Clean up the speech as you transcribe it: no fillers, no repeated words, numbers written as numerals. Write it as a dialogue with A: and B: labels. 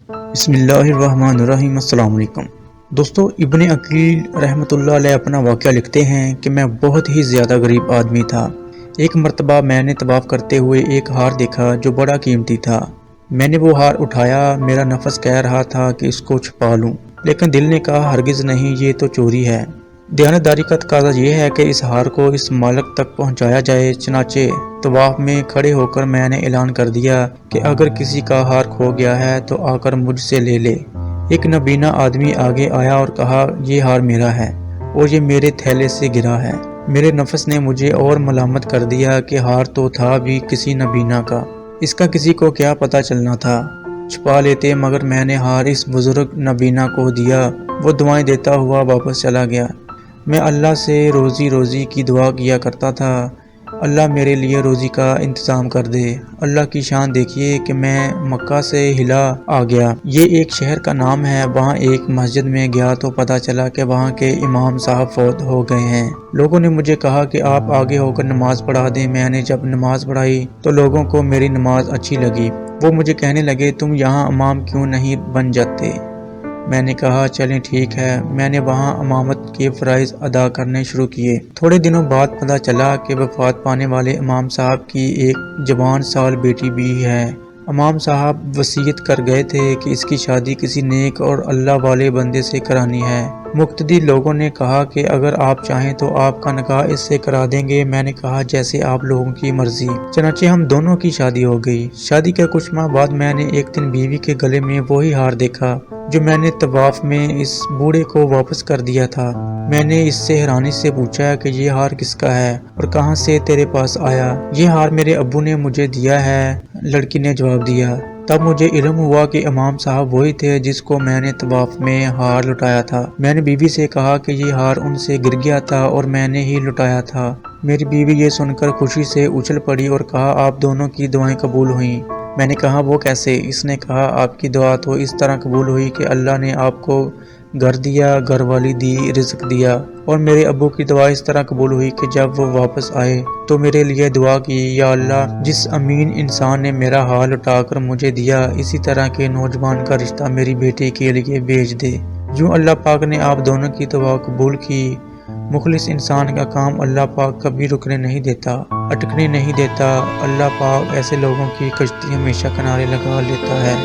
A: بسم اللہ الرحمن الرحیم۔ السلام علیکم دوستو، ابن عقیل رحمۃ اللہ علیہ اپنا واقعہ لکھتے ہیں کہ میں بہت ہی زیادہ غریب آدمی تھا۔ ایک مرتبہ میں نے طواف کرتے ہوئے ایک ہار دیکھا جو بڑا قیمتی تھا۔ میں نے وہ ہار اٹھایا، میرا نفس کہہ رہا تھا کہ اس کو چھپا لوں، لیکن دل نے کہا ہرگز نہیں، یہ تو چوری ہے۔ دیانتداری کا تقاضا یہ ہے کہ اس ہار کو اس مالک تک پہنچایا جائے۔ چنانچہ طواف میں کھڑے ہو کر میں نے اعلان کر دیا کہ اگر کسی کا ہار کھو گیا ہے تو آ کر مجھ سے لے لے۔ ایک نابینا آدمی آگے آیا اور کہا یہ ہار میرا ہے اور یہ میرے تھیلے سے گرا ہے۔ میرے نفس نے مجھے اور ملامت کر دیا کہ ہار تو تھا بھی کسی نابینا کا، اس کا کسی کو کیا پتہ چلنا تھا، چھپا لیتے، مگر میں نے ہار اس بزرگ نابینا کو دیا۔ وہ دعائیں دیتا ہوا واپس چلا گیا۔ میں اللہ سے روزی کی دعا کیا کرتا تھا، اللہ میرے لیے روزی کا انتظام کر دے۔ اللہ کی شان دیکھیے کہ میں مکہ سے ہلا آ گیا، یہ ایک شہر کا نام ہے۔ وہاں ایک مسجد میں گیا تو پتہ چلا کہ وہاں کے امام صاحب فوت ہو گئے ہیں۔ لوگوں نے مجھے کہا کہ آپ آگے ہو کر نماز پڑھا دیں۔ میں نے جب نماز پڑھائی تو لوگوں کو میری نماز اچھی لگی۔ وہ مجھے کہنے لگے تم یہاں امام کیوں نہیں بن جاتے؟ میں نے کہا چلیں ٹھیک ہے۔ میں نے وہاں امامت کے فرائض ادا کرنے شروع کیے۔ تھوڑے دنوں بعد پتہ چلا کہ وفات پانے والے امام صاحب کی ایک جوان سال بیٹی بھی ہے۔ امام صاحب وصیت کر گئے تھے کہ اس کی شادی کسی نیک اور اللہ والے بندے سے کرانی ہے۔ مقتدی لوگوں نے کہا کہ اگر آپ چاہیں تو آپ کا نکاح اس سے کرا دیں گے۔ میں نے کہا جیسے آپ لوگوں کی مرضی۔ چنانچہ ہم دونوں کی شادی ہو گئی۔ شادی کے کچھ ماہ بعد میں نے ایک دن بیوی کے گلے میں وہی ہار دیکھا جو میں نے طواف میں اس بوڑھے کو واپس کر دیا تھا۔ میں نے اس سے حیرانی سے پوچھا کہ یہ ہار کس کا ہے اور کہاں سے تیرے پاس آیا؟ یہ ہار میرے ابو نے مجھے دیا ہے، لڑکی نے جواب دیا۔ تب مجھے علم ہوا کہ امام صاحب وہی تھے جس کو میں نے طواف میں ہار لٹایا تھا۔ میں نے بیوی سے کہا کہ یہ ہار ان سے گر گیا تھا اور میں نے ہی لٹایا تھا۔ میری بیوی یہ سن کر خوشی سے اچھل پڑی اور کہا آپ دونوں کی دعائیں قبول ہوئیں۔ میں نے کہا وہ کیسے؟ اس نے کہا آپ کی دعا تو اس طرح قبول ہوئی کہ اللہ نے آپ کو گھر دیا، گھر والی دی، رزق دیا، اور میرے ابو کی دعا اس طرح قبول ہوئی کہ جب وہ واپس آئے تو میرے لیے دعا کی، یا اللہ جس امین انسان نے میرا ہار لٹا کر مجھے دیا، اسی طرح کے نوجوان کا رشتہ میری بیٹی کے لیے بھیج دے۔ یوں اللہ پاک نے آپ دونوں کی دعا قبول کی۔ مخلص انسان کا کام اللہ پاک کبھی رکنے نہیں دیتا، اٹکنے نہیں دیتا۔ اللہ پاک ایسے لوگوں کی کشتی ہمیشہ کنارے لگا لیتا ہے۔